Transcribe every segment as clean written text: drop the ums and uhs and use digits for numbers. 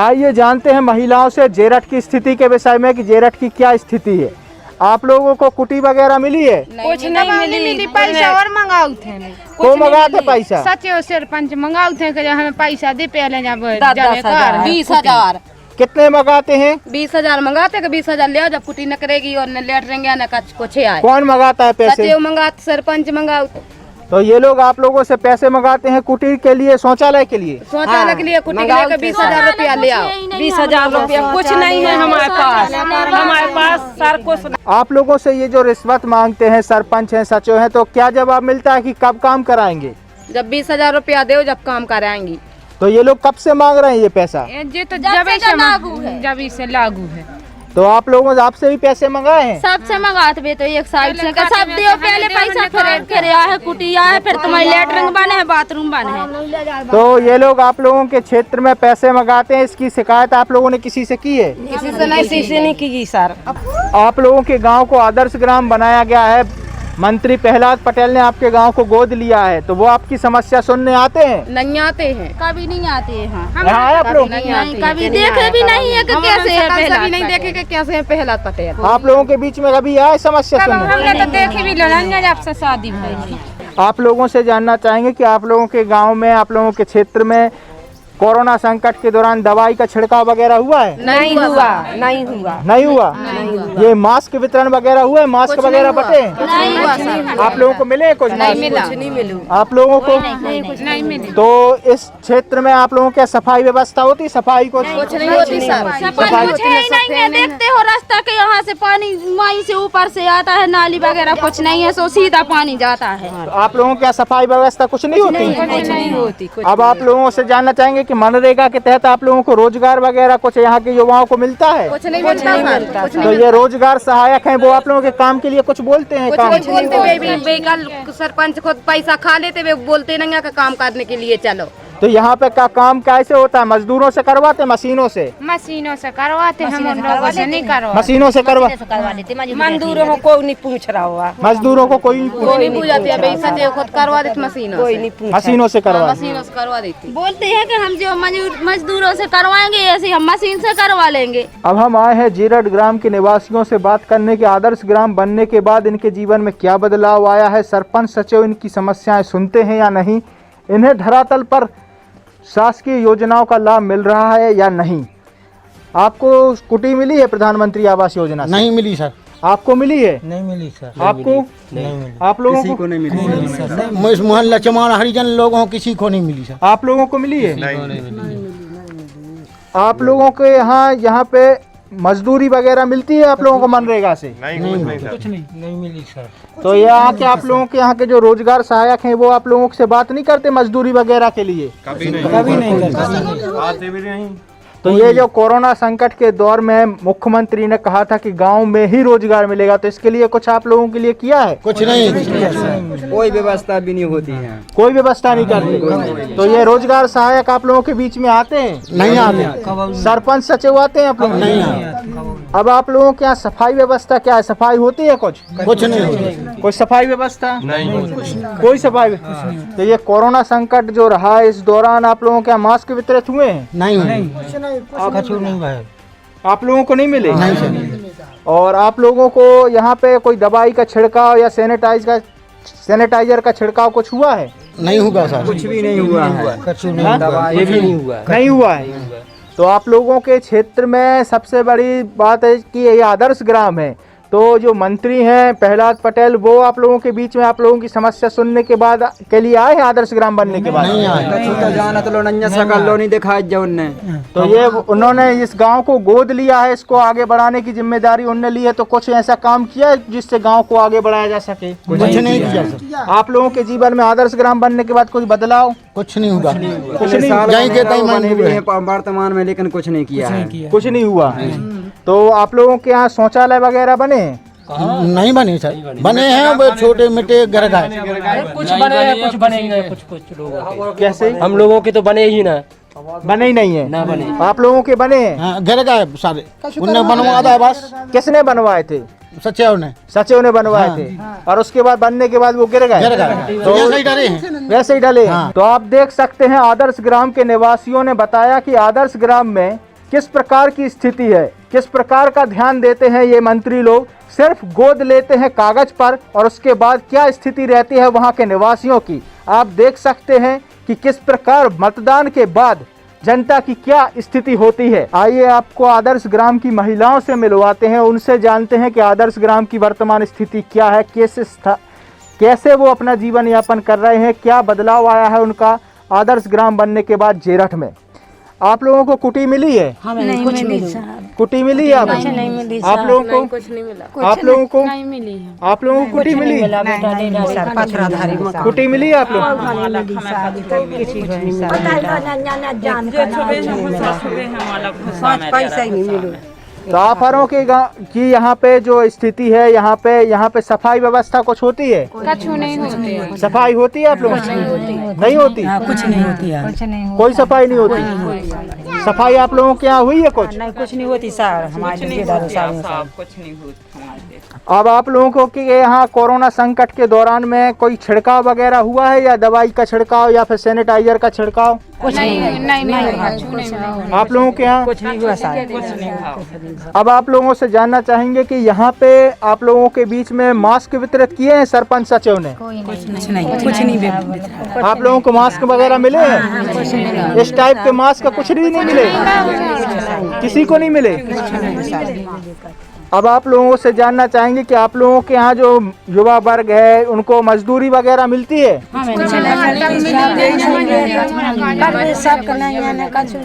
आइए जानते हैं महिलाओं से जेरठ की स्थिति के विषय में कि जेरठ की क्या स्थिति है। आप लोगों को कुटी वगैरह मिली है? कुछ नहीं मिली। पैसा और मंगाऊ थे को मंगाते पैसा? सचिव सरपंच मंगाऊ थे कि हमें पैसा दे पहले 20,000 कितने मंगाते हैं? 20,000 मंगाते कि 20,000 ले आओ, जब कुटी न करेगी और न लेट रहेंगे न कुछ आए। कौन मंगाता है पैसे? सचिव मंगाते, सरपंच मंगाओ। तो ये लोग आप लोगों से पैसे मंगाते हैं कुटी के लिए, शौचालय के लिए? शौचालय के लिए कुटी के लिए 20,000 रुपया ले आओ। 20,000 रुपया कुछ नहीं है हमारे पास सर कुछ। आप लोगों से ये जो रिश्वत मांगते हैं, सरपंच हैं, सचिव हैं, तो क्या जवाब मिलता है कि कब काम कराएंगे? जब 20,000 रुपया दो जब काम कराएंगी। तो ये लोग कब से मांग रहे हैं ये पैसा? ये तो जब से लागू है। तो आप लोगों से आपसे भी पैसे मंगाए हैं? सबसे मंगाते तो एक साइड से सब दियो पहले पैसा फिर है कुटिया है, फिर तुम्हारी लेटरिंग बने है, बाथरूम बने है। तो ये लोग आप लोगों के क्षेत्र में पैसे मंगाते हैं, इसकी शिकायत आप लोगों ने किसी से की है? किसी से नहीं की सर। आप लोगों के गांव को आदर्श ग्राम बनाया गया है, मंत्री प्रहलाद पटेल ने आपके गांव को गोद लिया है, तो वो आपकी समस्या सुनने आते हैं? नहीं आते हैं, कभी नहीं आते हैं। यहाँ आए आप लोग? नहीं, कभी देखे भी नहीं है कि कैसे है पहला, नहीं देखे कि कैसे है प्रहलाद पटेल। आप लोगों के बीच में कभी आए समस्या सुनने? हमने तो देखे भी लड़ाई आपसे शादी हुई। आप लोगों से जानना चाहेंगे कि आप लोगों के गांव में, आप लोगों के क्षेत्र में कोरोना संकट के दौरान दवाई का छिड़काव वगैरह हुआ है? नहीं हुआ। नहीं हुआ। ये मास्क वितरण वगैरह हुआ है? मास्क वगैरह बटे? नहीं हुआ। आप लोगों को मिले कुछ? नहीं मिला। आप लोगों को नहीं मिली। तो इस क्षेत्र में आप लोगों की सफाई व्यवस्था होती? सफाई कुछ नहीं होती सर। सफाई नहीं है, देखते हो रास्ता के यहाँ से पानी वहीं से ऊपर से आता है, नाली वगैरह कुछ नहीं है, सो सीधा पानी जाता है। आप लोगों की सफाई व्यवस्था कुछ नहीं होती? नहीं होती। अब आप लोगों से जानना चाहेंगे कि मनरेगा के तहत आप लोगों को रोजगार वगैरह कुछ यहाँ के युवाओं को मिलता है? कुछ नहीं मिलता। तो ये रोजगार सहायक हैं, वो आप लोगों के काम के लिए कुछ बोलते हैं? काम बोलते सरपंच खुद पैसा खा लेते वे बोलते नहीं है काम करने के लिए चलो। तो यहाँ पे का काम कैसे होता है? मजदूरों से करवाते? मशीनों से करवाते हम उन लोगों से नहीं करवाते। मशीनों से करवा? मजदूरों को कोई नहीं पूछ रहा हुआ। मजदूरों को कोई नहीं पूछती है, सच खुद करवा देती मशीनों से। मशीनों से करवा? मशीनों से करवा देती। बोलते हैं कि हम जो मजदूरों से करवाएंगे ऐसे हम मशीन से करवा लेंगे। अब हम आए हैं जेरठ ग्राम के निवासियों से बात करने के आदर्श ग्राम बनने के बाद इनके जीवन में क्या बदलाव आया है, सरपंच सचिव इनकी समस्याएं सुनते हैं या नहीं, इन्हें धरातल पर शासकीय योजनाओं का लाभ मिल रहा है या नहीं। आपको कुटी मिली है प्रधानमंत्री आवास योजना से? नहीं मिली सर। आपको मिली है? नहीं मिली सर। आपको? नहीं मिली। आप लोगों को नहीं मिली सर। इस मोहल्ला चमार हरिजन लोगों किसी को नहीं मिली सर। आप लोगों को मिली है? नहीं। आप लोगों के यहाँ पे मजदूरी वगैरह मिलती है आप लोगों को मनरेगा से? कुछ नहीं मिली सर। तो यहाँ के आप लोगों के यहाँ के जो रोजगार सहायक हैं वो आप लोगों से बात नहीं करते मजदूरी वगैरह के लिए? कभी नहीं करते। तो ये जो कोरोना संकट के दौर में मुख्यमंत्री ने कहा था कि गांव में ही रोजगार मिलेगा, तो इसके लिए कुछ आप लोगों के लिए किया है? कुछ नहीं। कोई व्यवस्था भी नहीं होती है। कोई व्यवस्था नहीं करते। तो ये रोजगार सहायक आप लोगों के बीच में आते हैं? नहीं आते। सरपंच सचिव आते हैं आप लोग? नहीं आते। अब आप लोगों के यहाँ सफाई व्यवस्था क्या है? सफाई होती है कुछ नहीं होती। कोई सफाई व्यवस्था नहीं, कोई सफाई। तो ये कोरोना संकट जो रहा है इस दौरान आप लोगों के यहाँ मास्क वितरित हुए हैं? नहीं। आप लोगों को नहीं मिले? नहीं सर। और आप लोगों को यहाँ पे कोई दवाई का छिड़काव या सैनिटाइजर का छिड़काव कुछ हुआ है? नहीं हुआ सर। कुछ भी नहीं हुआ है। दवाई भी नहीं हुआ है। तो आप लोगों के क्षेत्र में सबसे बड़ी बात है कि ये आदर्श ग्राम है, तो जो मंत्री हैं प्रहलाद पटेल वो आप लोगों के बीच में आप लोगों की समस्या सुनने के बाद के लिए आए हैं आदर्श ग्राम बनने के बाद? नहीं आए। जाना तो लोनिया सकल लो नहीं दिखाया जो उनने। तो ये उन्होंने इस गांव को गोद लिया है, इसको आगे बढ़ाने की जिम्मेदारी उन्होंने ली है, तो कुछ ऐसा काम किया है जिससे गांव को आगे बढ़ाया जा सके? कुछ नहीं किया सर। आप लोगों के जीवन में आदर्श ग्राम बनने के बाद कुछ बदलाव? कुछ नहीं हुआ। कुछ नहीं। बने भी हैं वर्तमान में, लेकिन कुछ नहीं किया है। कुछ नहीं हुआ। तो आप लोगों के यहाँ शौचालय वगैरह बने हैं? नहीं बने सर। बने हैं वो छोटे मोटे घर का। कुछ बने हैं, कुछ बनेंगे, कुछ लोगों के। कैसे? हम लोगों के तो बने ही ना। बने ही नहीं है ना बने। आप लोगों के बने हैं? घर का है सारे। उनने बनवा था बस। किसने बनवाए थे? सचिव ने। सचिव ने बनवाए थे और उसके बाद बनने के बाद वो गिर गए। तो वैसे ही डरे हैं। वैसे ही डले। तो आप देख सकते हैं आदर्श ग्राम के निवासियों ने बताया कि आदर्श ग्राम में किस प्रकार की स्थिति है, किस प्रकार का ध्यान देते हैं ये मंत्री लोग। सिर्फ गोद लेते हैं कागज पर और उसके बाद क्या स्थिति रहती है वहाँ के निवासियों की आप देख सकते हैं कि किस प्रकार मतदान के बाद जनता की क्या स्थिति होती है। आइए आपको आदर्श ग्राम की महिलाओं से मिलवाते हैं, उनसे जानते हैं कि आदर्श ग्राम की वर्तमान स्थिति क्या है, कैसे वो अपना जीवन यापन कर रहे हैं, क्या बदलाव आया है उनका आदर्श ग्राम बनने के बाद जेरठ में। आप लोगों को कुटी मिली है? नहीं कुछ मिली, कुटी मिली है? आप लोगों को कुछ नहीं मिला, आप लोगों को नहीं मिली है। आप लोगों को कुटी मिली? कुटी मिली है आप लोग? तो आप हरों के की यहाँ पे जो स्थिति है, यहाँ पे सफाई व्यवस्था कुछ होती है? कुछ नहीं होती है। सफाई होती है आप लोगों की? नहीं होती? कुछ नहीं होती है, कोई सफाई नहीं होती? सफाई आप लोगों के यहाँ हुई है कुछ? नहीं कुछ नहीं होती सर, हमारे कुछ नहीं होती। अब आप लोगों को के यहाँ कोरोना संकट के दौरान में कोई छिड़काव वगैरह हुआ है या दवाई का छिड़काव या फिर सैनिटाइजर का छिड़काव? नहीं, आप लोगों के यहाँ कुछ नहीं हुआ सर। अब आप लोगों से जानना चाहेंगे कि यहाँ पे आप लोगों के बीच में मास्क वितरित किए हैं सरपंच सचिव ने? कुछ नहीं आप लोगों को मास्क वगैरह मिले हैं? इस टाइप के मास्क कुछ भी नहीं मिले, किसी को नहीं मिले। अब आप लोगों से जानना चाहेंगे कि आप लोगों के यहाँ जो युवा वर्ग है उनको मजदूरी वगैरह मिलती है?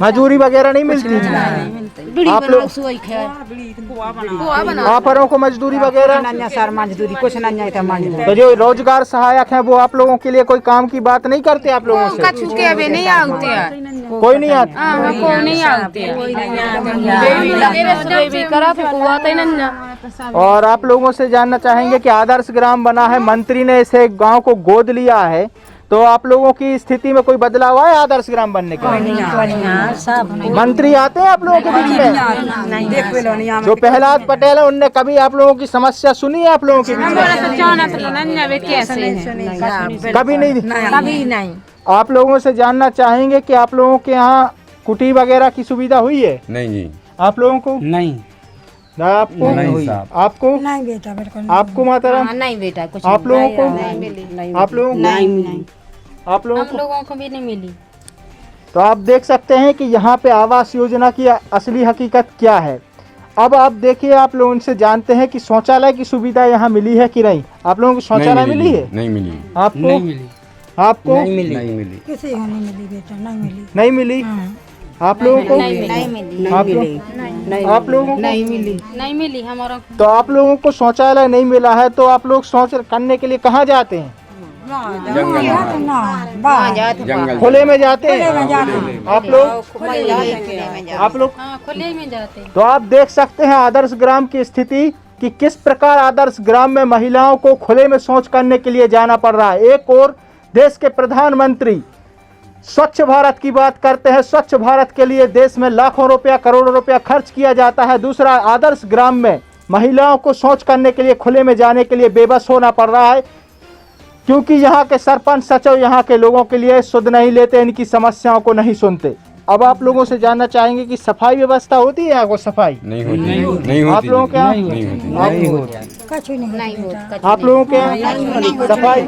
मजदूरी वगैरह नहीं मिलती। आप लोग आपरों को मजदूरी वगैरह? सर मजदूरी कुछ नहीं है। तो जो रोजगार सहायक है वो आप लोगों के लिए कोई काम की बात नहीं करते? आप लोगों से नहीं आते हैं, कोई नहीं आता? कोई नहीं आते। और आप लोगों से जानना चाहेंगे कि आदर्श ग्राम बना है, मंत्री ने इसे गांव को गोद लिया है, तो आप लोगों की स्थिति में कोई बदलाव आया आदर्श ग्राम बनने के? मंत्री आते हैं आप लोगों के बीच में? जो प्रहलाद पटेल है उनने कभी आप लोगों की समस्या सुनी है आप लोगों के बीच में? कभी नहीं। आप लोगों से जानना चाहेंगे कि आप लोगों के यहाँ कुटी वगैरह की सुविधा हुई है? नहीं जी। आप लोगों को? नहीं। आपको? आपको? नहीं बेटा, बिल्कुल आपको माताराम? नहीं बेटा, कुछ आप लोगों को? आप लोगों को? नहीं। आप लोगों हम को? लोगों को भी नहीं मिली। तो आप देख सकते हैं कि यहाँ पे आवास योजना की असली हकीकत क्या है। अब आप देखिए, आप लोग उनसे जानते हैं कि शौचालय की सुविधा यहाँ मिली है कि नहीं। आप लोगों को शौचालय मिली है? नहीं मिली। आपको? नहीं मिली। आपको? नहीं मिली। किसी को नहीं मिली बेटा, नहीं मिली। नहीं मिली। आप लोगों को? नहीं मिली। आप लोगों को? नहीं मिली हमारा। तो आप लोगों को शौचालय नहीं मिला है तो आप लोग शौच करने के लिए कहाँ जाते हैं? जंगल खुले में जाते हैं आप लोग? खुले में जाते हैं। तो आप देख सकते हैं आदर्श ग्राम की स्थिति कि किस प्रकार आदर्श ग्राम में महिलाओं को खुले में शौच करने के लिए जाना पड़ रहा है। एक और देश के प्रधानमंत्री स्वच्छ भारत की बात करते हैं, स्वच्छ भारत के लिए देश में लाखों रुपया करोड़ों रुपया खर्च किया जाता है। दूसरा, आदर्श ग्राम में महिलाओं को शौच करने के लिए खुले में जाने के लिए बेबस होना पड़ रहा है, क्योंकि यहाँ के सरपंच सचिव यहाँ के लोगों के लिए सुध नहीं लेते, इनकी समस्याओं को नहीं सुनते। अब आप लोगों से जानना चाहेंगे कि सफाई व्यवस्था होती है यहाँ को? सफाई नहीं होती। आप लोगों के यहाँ? आप लोगों के यहाँ सफाई?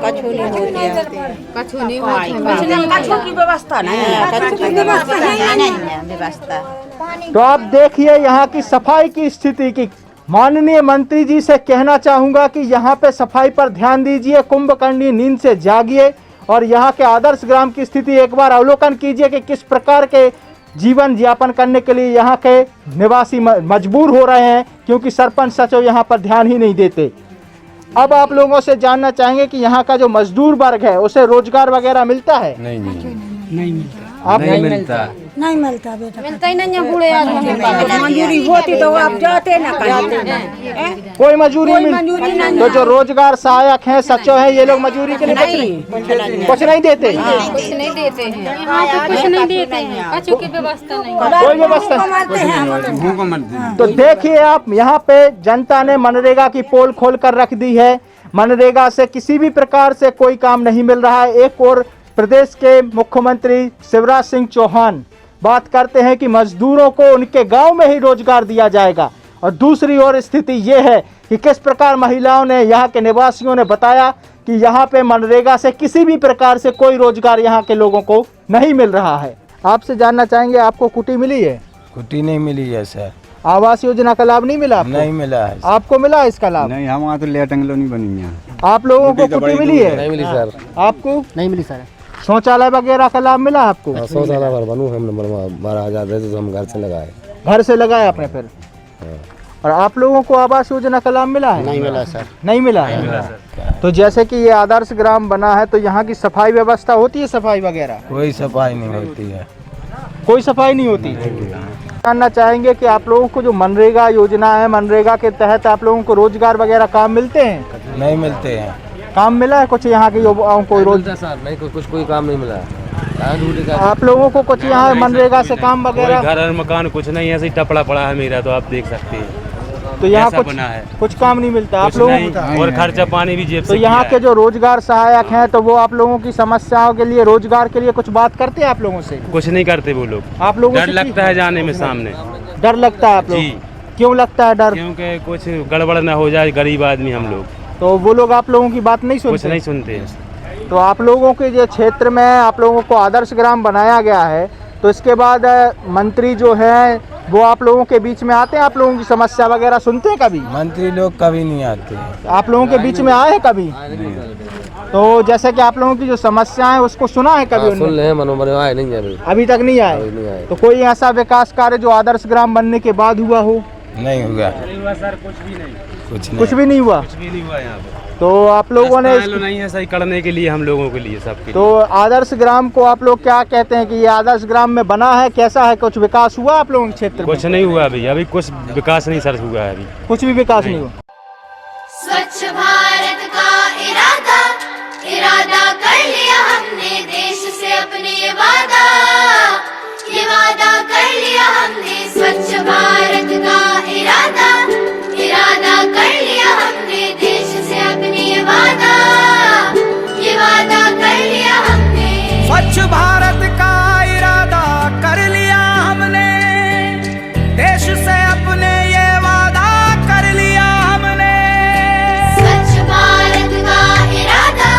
तो आप देखिए यहाँ की सफाई की स्थिति की। माननीय मंत्री जी से कहना चाहूंगा कि यहाँ पे सफाई पर ध्यान दीजिए, कुंभकर्णी नींद से जागिए और यहाँ के आदर्श ग्राम की स्थिति एक बार अवलोकन कीजिए कि किस प्रकार के जीवन यापन करने के लिए यहाँ के निवासी मजबूर हो रहे हैं, क्योंकि सरपंच सचिव यहाँ पर ध्यान ही नहीं देते। अब आप लोगों से जानना चाहेंगे कि यहाँ का जो मजदूर वर्ग है उसे रोजगार वगैरह मिलता है? नहीं मिलता। आप नहीं मिलता। नहीं मिलता बेटा, मिलता ही नहीं है। बूढ़े आदमी मंजूरी होती तो आप जाते ना कोई मजूरी नहीं। तो जो रोजगार सहायक हैं, सचिव हैं, ये लोग मजूरी के लिए कुछ नहीं देते। कुछ नहीं देते हैं, यहाँ पे कुछ नहीं देते हैं, कछु की व्यवस्था नहीं, कोई व्यवस्था। तो देखिए आप, यहाँ पे जनता ने मनरेगा की पोल खोल कर रख दी है। मनरेगा से किसी भी प्रकार से कोई काम नहीं मिल रहा है। एक और प्रदेश के मुख्यमंत्री शिवराज सिंह चौहान बात करते हैं कि मजदूरों को उनके गांव में ही रोजगार दिया जाएगा। और दूसरी ओर स्थिति ये है कि किस प्रकार महिलाओं ने, यहाँ के निवासियों ने बताया कि यहाँ पे मनरेगा से किसी भी प्रकार से कोई रोजगार यहाँ के लोगों को नहीं मिल रहा है। आपसे जानना चाहेंगे, आपको कुटी मिली है? कुटी नहीं मिली है सर। आवास योजना का लाभ नहीं मिला आपको? नहीं मिला है। आपको मिला इसका लाभ? नहीं, हमारे तो लेटंगलो नहीं बनी है। आप लोगों को कुटी मिली है? नहीं मिली सर। आपको नहीं मिली सर। शौचालय वगैरह का लाभ मिला आपको? शौचालय पर बनू हम 12,000 दे तो हम घर से लगाए। घर से लगाया आपने फिर? और आप लोगों को आवास योजना का लाभ मिला है? नहीं मिला सर। नहीं मिला है। तो जैसे कि ये आदर्श ग्राम बना है तो यहाँ की सफाई व्यवस्था होती है, सफाई वगैरह? कोई सफाई नहीं होती है। कोई सफाई नहीं होती। जानना चाहेंगे कि आप लोगों को जो मनरेगा योजना है, मनरेगा के तहत आप लोगों को रोजगार वगैरह काम मिलते हैं? नहीं मिलते हैं। काम मिला है कुछ यहाँ के युवाओं को? रोज सर नहीं, कुछ कोई काम नहीं मिला। आप लोगों को कुछ यहाँ मनरेगा से काम वगैरह? घर और मकान कुछ नहीं, ऐसे ही टपड़ा पड़ा है मेरा, तो आप देख सकते हैं। तो यहाँ ऐसा कुछ बना है। कुछ काम नहीं मिलता आप कुछ लोगों नहीं, को? और खर्चा पानी भी जेब तो से यहाँ किया के है। जो रोजगार सहायक हैं तो वो आप लोगों की समस्याओं के लिए, रोजगार के लिए कुछ बात करते हैं आप लोगों से? कुछ नहीं करते वो लोग। आप लोगों डर से लगता है जाने में सामने। डर लगता है आप लोग? जी। क्यों लगता है डर? क्योंकि कुछ गड़बड़ न हो जाए, गरीब आदमी हम लोग। तो वो लोग आप लोगों की बात नहीं कुछ सुनते? नहीं सुनते। तो आप लोगों के जो क्षेत्र में आप लोगों को आदर्श ग्राम बनाया गया है, तो इसके बाद मंत्री जो है वो आप लोगों के बीच में आते हैं? आप लोगों की समस्या वगैरह सुनते हैं कभी? मंत्री लोग कभी नहीं आते। आप लोगों के बीच में आए हैं कभी? तो जैसे कि आप लोगों की जो समस्या है उसको सुना है कभी? सुन ले मनोबन आए नहीं है अभी तक नहीं आए। तो कोई ऐसा विकास कार्य जो आदर्श ग्राम बनने के बाद हुआ हो? नहीं हुआ सर, कुछ भी नहीं। कुछ भी नहीं हुआ। कुछ भी नहीं हुआ यहाँ पे। तो आप लोगों ने नहीं है सही करने के लिए, हम लोगों के लिए, सबके तो आदर्श ग्राम को आप लोग क्या कहते हैं कि ये आदर्श ग्राम में बना है, कैसा है? कुछ विकास हुआ आप लोगों के क्षेत्र में? कुछ नहीं हुआ अभी कुछ विकास नहीं सर हुआ है अभी। कुछ भी विकास नहीं हुआ। स्वच्छ भारत का इरादा कर लिया हमने, देश से अपने ये वादा कर लिया हमने। स्वच्छ भारत का इरादा कर लिया हमने, देश से अपने ये वादा कर लिया हमने। स्वच्छ भारत का इरादा कर लिया हमने, देश से अपने ये वादा कर लिया हमने। स्वच्छ भारत का इरादा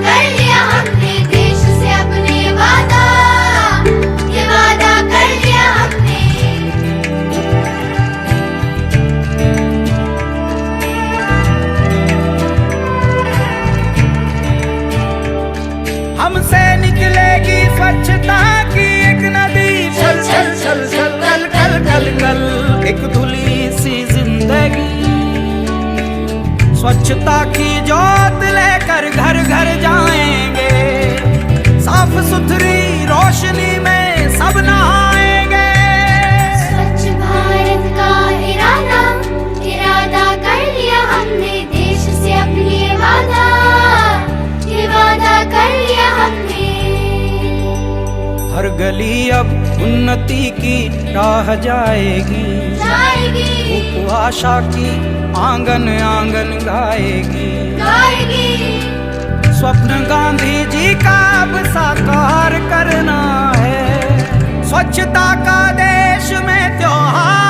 कर लिया हमने, देश से अपने ये वादा कर लिया हमने। हमसे निकलेगी स्वच्छता की एक नदी, चल चल चल चल कल कल कल कल एक धुली सी जिंदगी। स्वच्छता की जोत लेकर घर घर जाएंगे, साफ सुथरी रोशनी में सब नहाएंगे। स्वच्छ भारत का इरादा कर लिया हमने, देश से अपनी ये वादा कर लिया हमने। हर गली अब उन्नति की राह जाएगी, उप आशा की आंगन आंगन गाएगी। स्वप्न गांधी जी का अब साकार करना है, स्वच्छता का देश में त्योहार